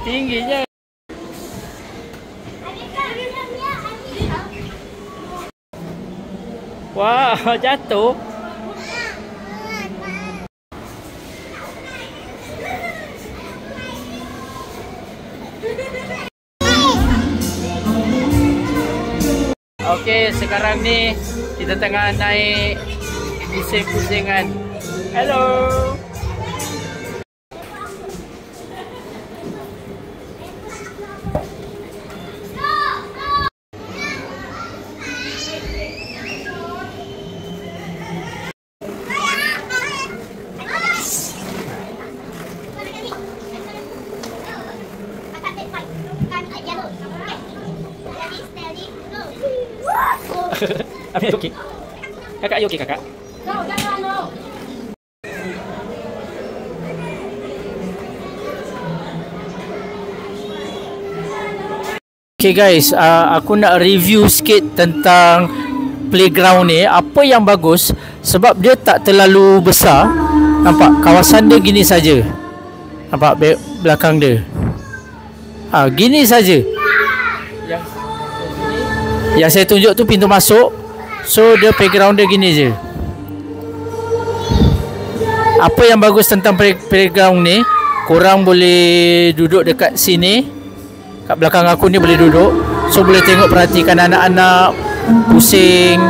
Tingginya. Wah, jatuh. Okey, sekarang ni kita tengah naik pusing-pusingan. Hello. Abi okey. Kakak okey kakak? No, jangan no. Okay guys, aku nak review sikit tentang playground ni. Apa yang bagus sebab dia tak terlalu besar. Nampak kawasan dia gini saja. Nampak belakang dia. Gini saja. Yang saya tunjuk tu pintu masuk. So dia playground dia gini je. Apa yang bagus tentang playground ni, korang boleh duduk dekat sini. Kat belakang aku ni boleh duduk. So boleh tengok, perhatikan anak-anak pusing,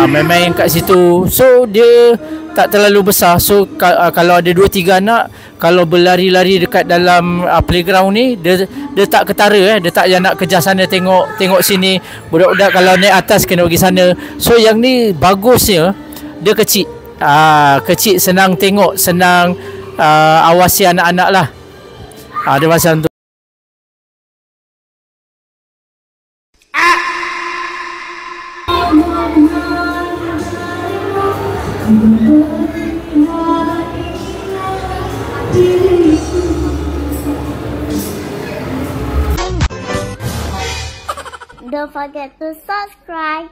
main-main kat situ. So dia tak terlalu besar. So kalau ada 2-3 anak, kalau berlari-lari dekat dalam playground ni, dia tak ketara. Dia tak yang nak kejar sana tengok sini. Budak-budak kalau naik atas kena pergi sana. So yang ni bagusnya dia kecil. Kecil, senang tengok, senang awasi anak-anak lah. Dia macam tu. Don't forget to subscribe.